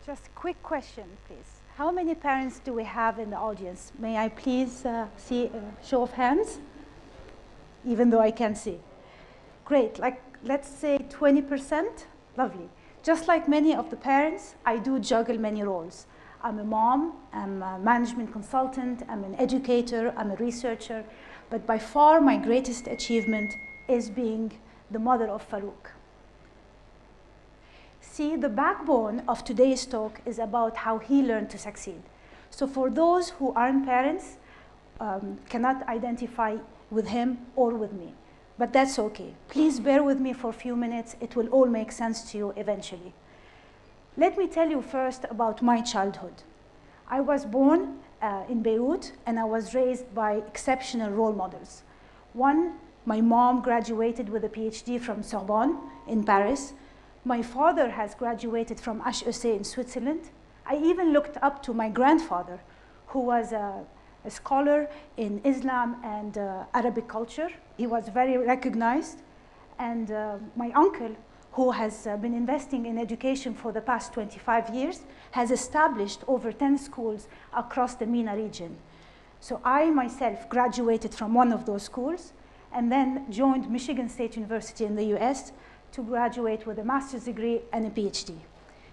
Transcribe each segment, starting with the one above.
Just a quick question, please. How many parents do we have in the audience? May I please see a show of hands? Even though I can't see. Great, like let's say 20%. Lovely. Just like many of the parents, I do juggle many roles. I'm a mom, I'm a management consultant, I'm an educator, I'm a researcher, but by far my greatest achievement is being the mother of Farouk. See, the backbone of today's talk is about how he learned to succeed. So for those who aren't parents, cannot identify with him or with me, but that's okay. Please bear with me for a few minutes. It will all make sense to you eventually. Let me tell you first about my childhood. I was born in Beirut, and I was raised by exceptional role models. One, my mom graduated with a PhD from Sorbonne in Paris. My father has graduated from HEC in Switzerland. I even looked up to my grandfather, who was a scholar in Islam and Arabic culture. He was very recognized. And my uncle, who has been investing in education for the past 25 years, has established over 10 schools across the MENA region. So I myself graduated from one of those schools and then joined Michigan State University in the US to graduate with a master's degree and a PhD.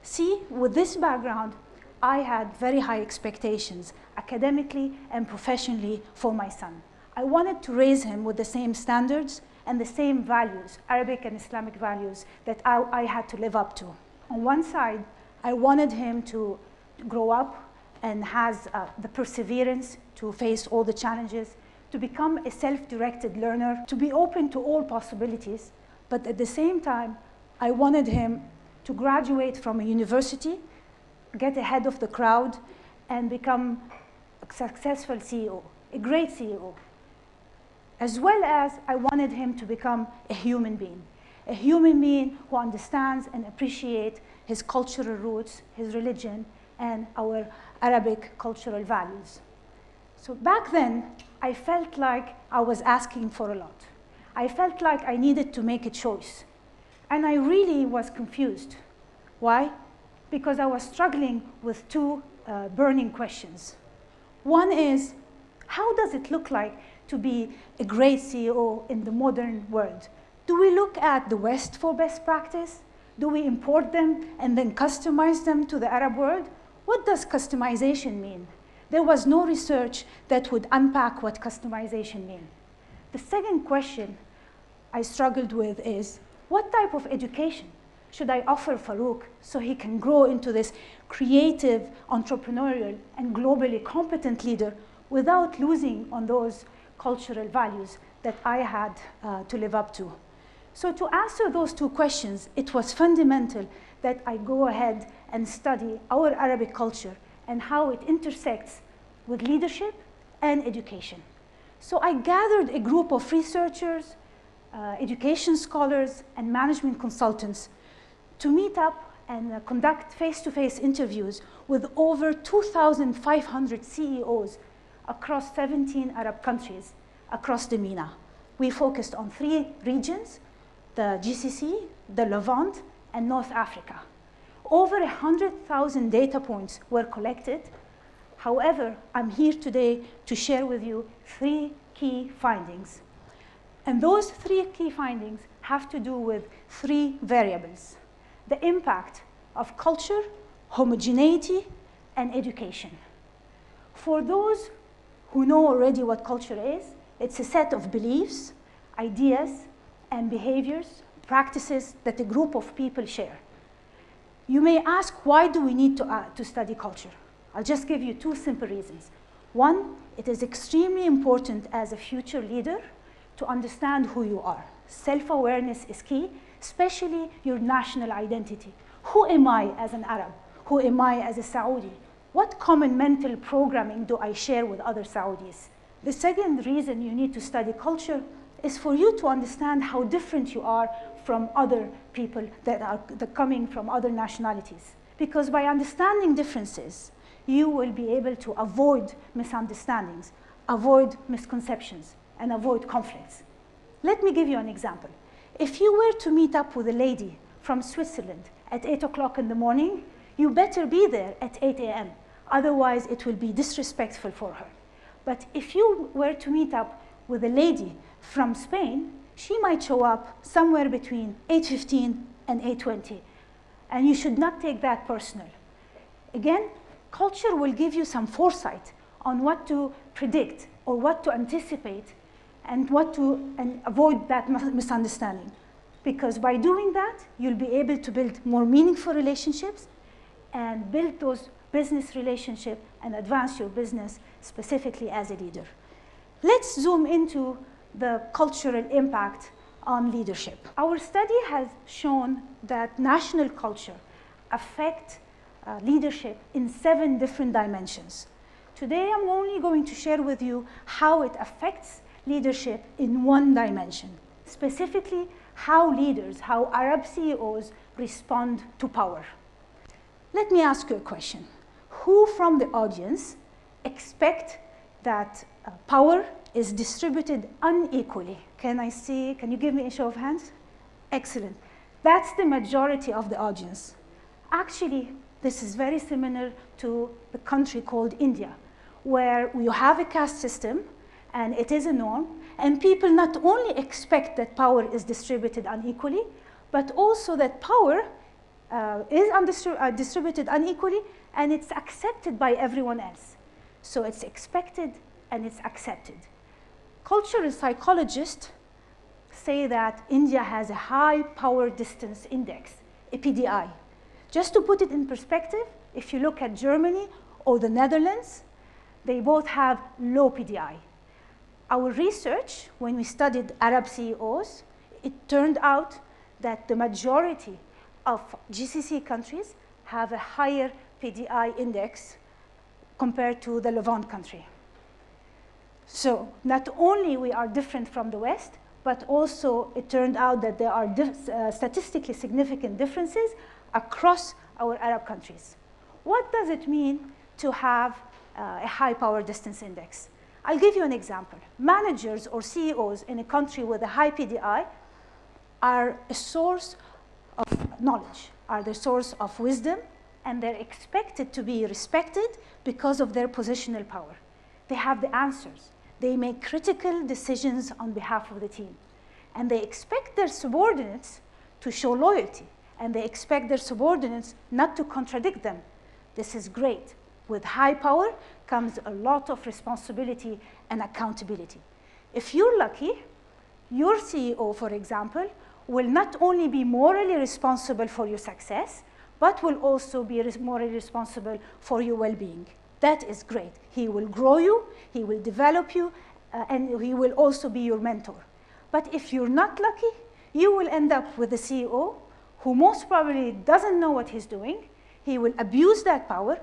See, with this background, I had very high expectations academically and professionally for my son. I wanted to raise him with the same standards and the same values, Arabic and Islamic values, that I had to live up to. On one side, I wanted him to grow up and has the perseverance to face all the challenges, to become a self-directed learner, to be open to all possibilities. But at the same time, I wanted him to graduate from a university, get ahead of the crowd, and become a successful CEO, a great CEO. As well as I wanted him to become a human being who understands and appreciates his cultural roots, his religion, and our Arabic cultural values. So back then, I felt like I was asking for a lot. I felt like I needed to make a choice. And I really was confused. Why? Because I was struggling with two burning questions. One is, how does it look like to be a great CEO in the modern world? Do we look at the West for best practice? Do we import them and then customize them to the Arab world? What does customization mean? There was no research that would unpack what customization means. The second question I struggled with is, what type of education should I offer Farouk so he can grow into this creative, entrepreneurial, and globally competent leader without losing on those cultural values that I had to live up to? So to answer those two questions, it was fundamental that I go ahead and study our Arabic culture and how it intersects with leadership and education. So I gathered a group of researchers, education scholars, and management consultants to meet up and conduct face-to-face interviews with over 2,500 CEOs across 17 Arab countries across the MENA. We focused on 3 regions, the GCC, the Levant, and North Africa. Over 100,000 data points were collected. However, I'm here today to share with you 3 key findings. And those 3 key findings have to do with 3 variables: the impact of culture, homogeneity, and education. For those who know already what culture is, it's a set of beliefs, ideas, and behaviors, practices that a group of people share. You may ask, why do we need to study culture? I'll just give you 2 simple reasons. One, it is extremely important as a future leader to understand who you are. Self-awareness is key, especially your national identity. Who am I as an Arab? Who am I as a Saudi? What common mental programming do I share with other Saudis? The second reason you need to study culture is for you to understand how different you are from other people that are coming from other nationalities. Because by understanding differences, you will be able to avoid misunderstandings, avoid misconceptions, and avoid conflicts. Let me give you an example. If you were to meet up with a lady from Switzerland at 8 o'clock in the morning, you better be there at 8 a.m. Otherwise, it will be disrespectful for her. But if you were to meet up with a lady from Spain, she might show up somewhere between 8:15 and 8:20. And you should not take that personal. Again, culture will give you some foresight on what to predict or what to anticipate and avoid that misunderstanding. Because by doing that, you'll be able to build more meaningful relationships and build those business relationships and advance your business specifically as a leader. Let's zoom into the cultural impact on leadership. Our study has shown that national culture affects leadership in 7 different dimensions. Today, I'm only going to share with you how it affects leadership in 1 dimension, specifically how leaders, how Arab CEOs respond to power. Let me ask you a question. Who from the audience expect that power is distributed unequally? Can you give me a show of hands? Excellent. That's the majority of the audience. Actually, this is very similar to the country called India, where you have a caste system, and it is a norm, and people not only expect that power is distributed unequally, but also that power is distributed unequally, and it's accepted by everyone else. So it's expected and it's accepted. Cultural psychologists say that India has a high power distance index, a PDI. Just to put it in perspective, if you look at Germany or the Netherlands, they both have low PDI. Our research, when we studied Arab CEOs, it turned out that the majority of GCC countries have a higher PDI index compared to the Levant country. So not only we are different from the West, but also it turned out that there are statistically significant differences across our Arab countries. What does it mean to have a high power distance index? I'll give you an example. Managers or CEOs in a country with a high PDI are a source of knowledge, are the source of wisdom, and they're expected to be respected because of their positional power. They have the answers. They make critical decisions on behalf of the team. And they expect their subordinates to show loyalty, and they expect their subordinates not to contradict them. This is great. With high power comes a lot of responsibility and accountability. If you're lucky, your CEO, for example, will not only be morally responsible for your success, but will also be morally responsible for your well-being. That is great. He will grow you, he will develop you, and he will also be your mentor. But if you're not lucky, you will end up with a CEO who most probably doesn't know what he's doing. He will abuse that power,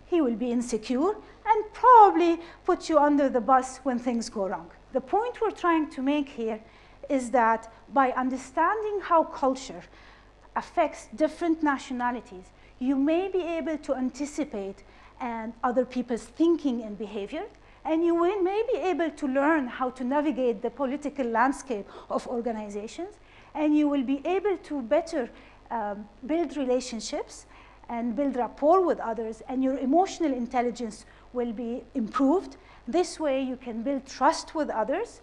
he will be insecure, and probably put you under the bus when things go wrong. The point we're trying to make here is that by understanding how culture affects different nationalities, you may be able to anticipate other people's thinking and behavior, and you may be able to learn how to navigate the political landscape of organizations, and you will be able to better build relationships and build rapport with others, and your emotional intelligence will be improved. This way you can build trust with others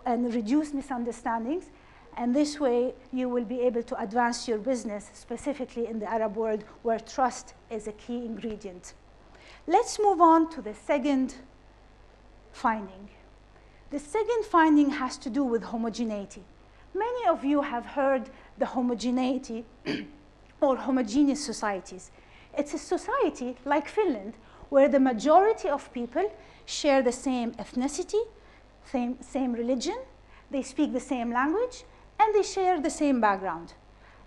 and reduce misunderstandings, and this way you will be able to advance your business, specifically in the Arab world where trust is a key ingredient. Let's move on to the second finding. The second finding has to do with homogeneity. Many of you have heard the homogeneity or homogeneous societies. It's a society like Finland where the majority of people share the same ethnicity, same religion, they speak the same language, and they share the same background.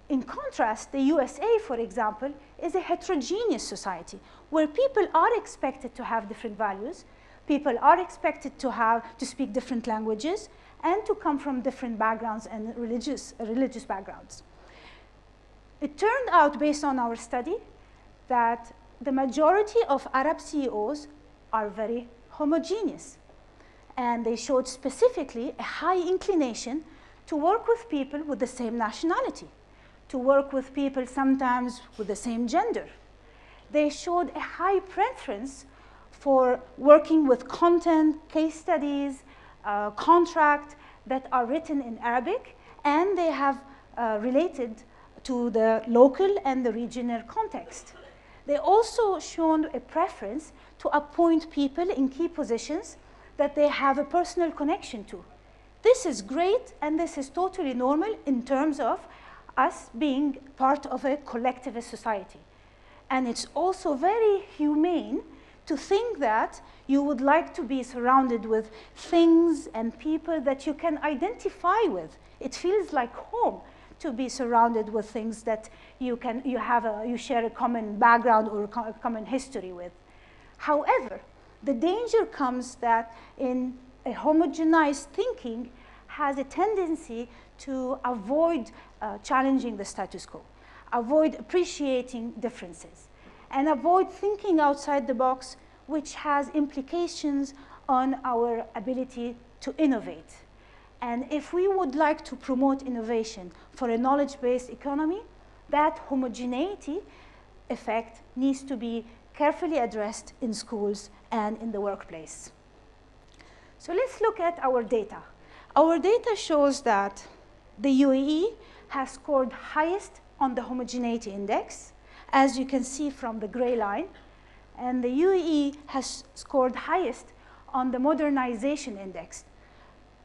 In contrast, the USA, for example, is a heterogeneous society where people are expected to have different values, people are expected to speak different languages, and to come from different backgrounds and religious backgrounds. It turned out, based on our study, that the majority of Arab CEOs are very homogeneous. And they showed specifically a high inclination to work with people with the same nationality, to work with people sometimes with the same gender. they showed a high preference for working with content, case studies, contract that are written in Arabic, and they have related to the local and the regional context. They also shown a preference to appoint people in key positions that they have a personal connection to. This is great, and this is totally normal in terms of us being part of a collectivist society. And it's also very humane to think that you would like to be surrounded with things and people that you can identify with. It feels like home to be surrounded with things that you share a common background or a common history with. However, the danger comes that in a homogenized thinking has a tendency to avoid challenging the status quo, avoid appreciating differences, and avoid thinking outside the box, which has implications on our ability to innovate. And if we would like to promote innovation for a knowledge-based economy, that homogeneity effect needs to be carefully addressed in schools and in the workplace. So let's look at our data. Our data shows that the UAE has scored highest on the homogeneity index, as you can see from the gray line, and the UAE has scored highest on the modernization index,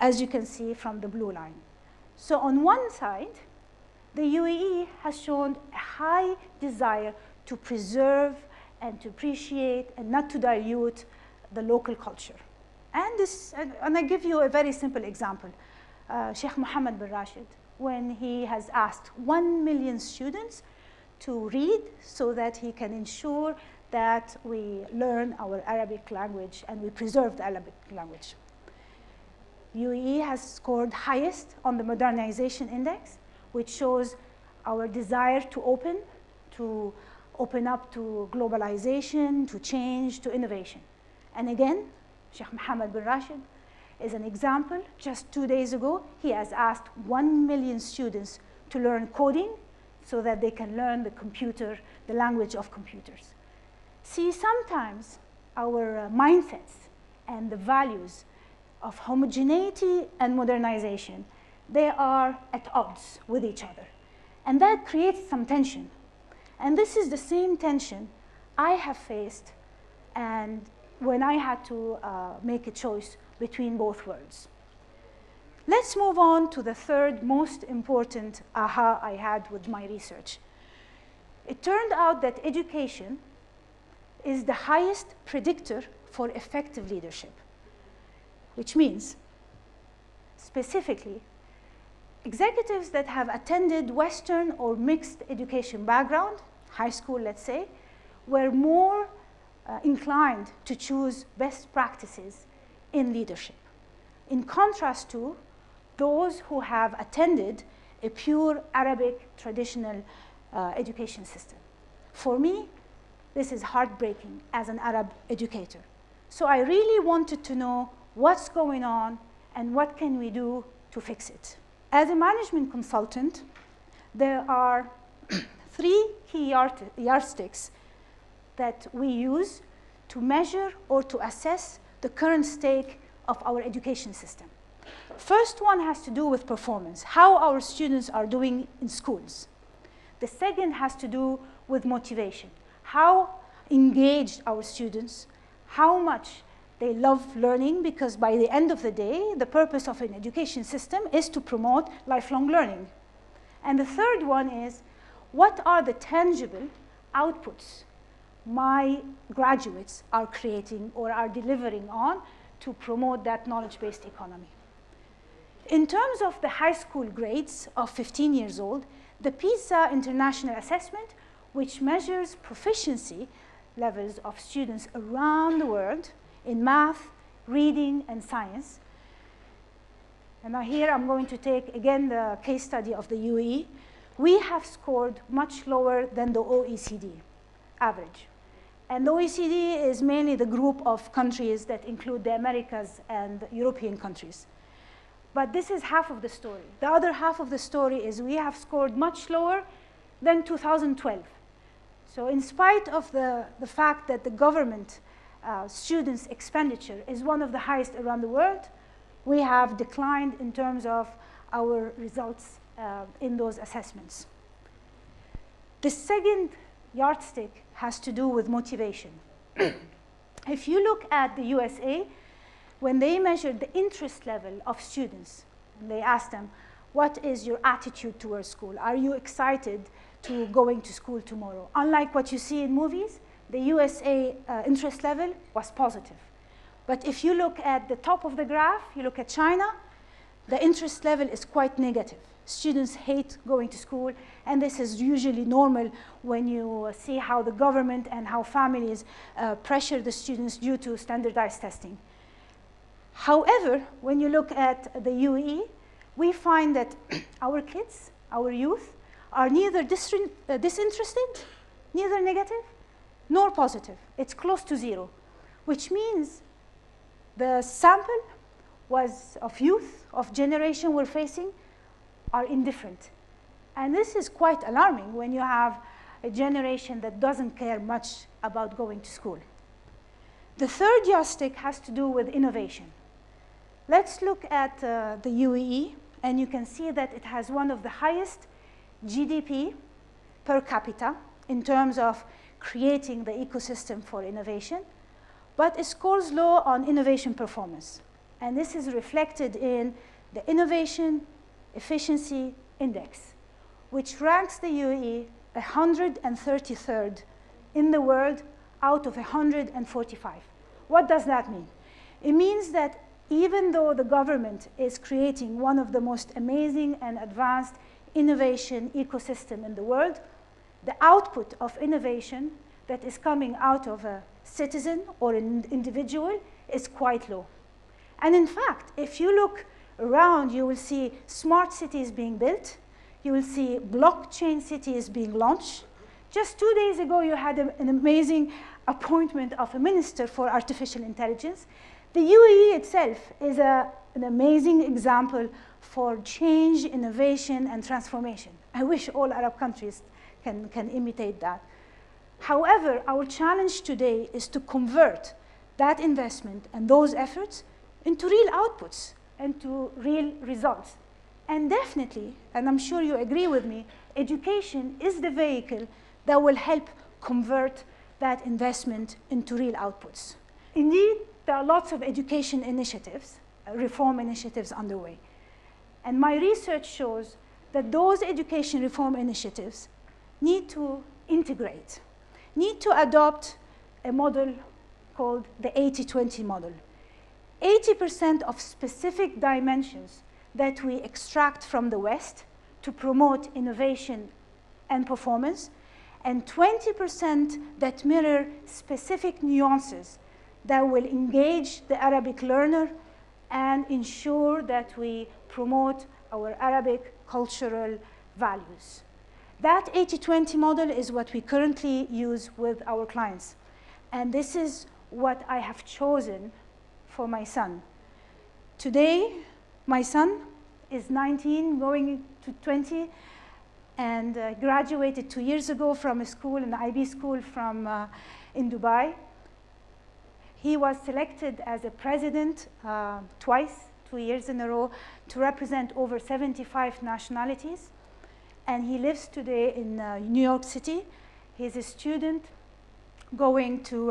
as you can see from the blue line. So on one side, the UAE has shown a high desire to preserve and to appreciate and not to dilute the local culture. And I give you a very simple example. Sheikh Mohammed bin Rashid, when he has asked 1 million students to read so that he can ensure that we learn our Arabic language and we preserve the Arabic language. UAE has scored highest on the modernization index, which shows our desire to open up to globalization, to change, to innovation. And again, Sheikh Mohammed bin Rashid is an example. Just 2 days ago, he has asked 1 million students to learn coding so that they can learn the language of computers. See, sometimes our mindsets and the values of homogeneity and modernization, they are at odds with each other. And that creates some tension. And this is the same tension I have faced and when I had to make a choice between both worlds. Let's move on to the third most important aha I had with my research. It turned out that education is the highest predictor for effective leadership, which means, specifically, executives that have attended Western or mixed education background, high school, let's say, were more inclined to choose best practices in leadership, in contrast to those who have attended a pure Arabic traditional education system. For me, this is heartbreaking as an Arab educator. So I really wanted to know what's going on and what can we do to fix it. As a management consultant, there are 3 key yardsticks that we use to measure or to assess the current state of our education system. First one has to do with performance, how our students are doing in schools. The second has to do with motivation, how engaged our students, how much they love learning, because by the end of the day, the purpose of an education system is to promote lifelong learning. And the third one is, what are the tangible outputs my graduates are creating or are delivering on to promote that knowledge-based economy? In terms of the high school grades of 15 years old, the PISA International Assessment, which measures proficiency levels of students around the world in math, reading, and science. And now here I'm going to take, again, the case study of the UAE. We have scored much lower than the OECD average. And the OECD is mainly the group of countries that include the Americas and the European countries. But this is half of the story. The other half of the story is we have scored much lower than 2012. So in spite of the fact that the government students' expenditure is one of the highest around the world, we have declined in terms of our results in those assessments. The second yardstick has to do with motivation. If you look at the USA, when they measured the interest level of students, and they asked them, what is your attitude towards school? Are you excited to going to school tomorrow? Unlike what you see in movies, the USA interest level was positive. But if you look at the top of the graph, you look at China, the interest level is quite negative. Students hate going to school, and this is usually normal when you see how the government and how families pressure the students due to standardized testing. However, when you look at the UAE, we find that our kids, our youth, are neither disinterested, neither negative, nor positive. It's close to zero, which means the sample of youth, of generation we're facing, are indifferent. And this is quite alarming when you have a generation that doesn't care much about going to school. The third yardstick has to do with innovation. Let's look at the UAE, and you can see that it has one of the highest GDP per capita in terms of creating the ecosystem for innovation, but it scores low on innovation performance. And this is reflected in the Innovation Efficiency Index, which ranks the UAE 133rd in the world out of 145. What does that mean? It means that even though the government is creating one of the most amazing and advanced innovation ecosystem in the world, the output of innovation that is coming out of a citizen or an individual is quite low. And in fact, if you look around, you will see smart cities being built. You will see blockchain cities being launched. Just 2 days ago, you had an amazing appointment of a minister for artificial intelligence. The UAE itself is an amazing example for change, innovation, and transformation. I wish all Arab countries can imitate that. However, our challenge today is to convert that investment and those efforts into real outputs and to real results. And definitely, and I'm sure you agree with me, education is the vehicle that will help convert that investment into real outputs. Indeed, there are lots of education initiatives, reform initiatives underway. And my research shows that those education reform initiatives need to integrate, need to adopt a model called the 80-20 model. 80% of specific dimensions that we extract from the West to promote innovation and performance, and 20% that mirror specific nuances that will engage the Arabic learner and ensure that we promote our Arabic cultural values. That 80-20 model is what we currently use with our clients. And this is what I have chosen for my son. Today, my son is 19, going to 20, and graduated 2 years ago from a school, an IB school in Dubai. He was selected as a president twice, 2 years in a row, to represent over 75 nationalities. And he lives today in New York City. He's a student going to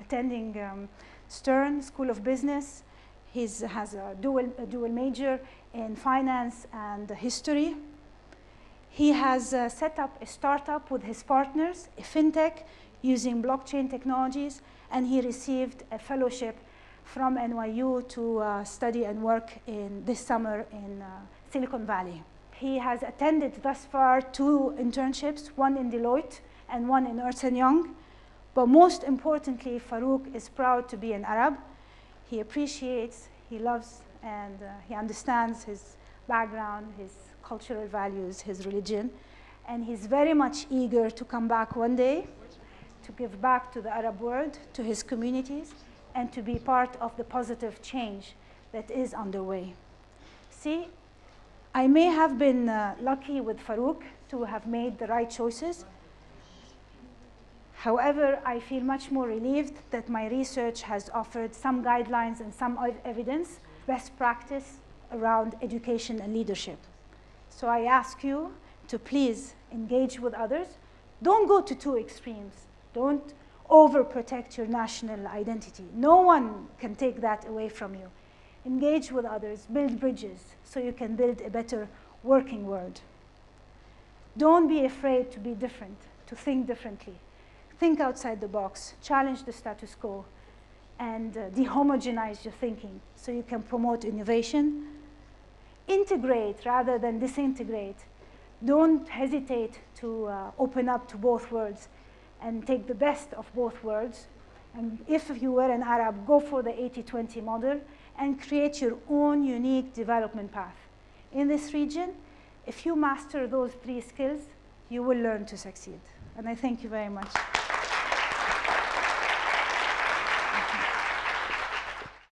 attending Stern School of Business. He has a dual major in finance and history. He has set up a startup with his partners, a fintech, using blockchain technologies, and he received a fellowship from NYU to study and work this summer in Silicon Valley. He has attended thus far 2 internships, one in Deloitte and one in Ernst & Young. But most importantly, Farouk is proud to be an Arab. He appreciates, he loves, and he understands his background, his cultural values, his religion. And he's very much eager to come back one day to give back to the Arab world, to his communities, and to be part of the positive change that is underway. See, I may have been lucky with Farouk to have made the right choices, However, I feel much more relieved that my research has offered some guidelines and some evidence, best practice around education and leadership. So I ask you to please engage with others. Don't go to two extremes. Don't overprotect your national identity. No one can take that away from you. Engage with others, build bridges so you can build a better working world. Don't be afraid to be different, to think differently. Think outside the box, challenge the status quo, and dehomogenize your thinking so you can promote innovation. Integrate rather than disintegrate. Don't hesitate to open up to both worlds and take the best of both worlds. And if you were an Arab, go for the 80-20 model and create your own unique development path. In this region, if you master those three skills, you will learn to succeed. And I thank you very much.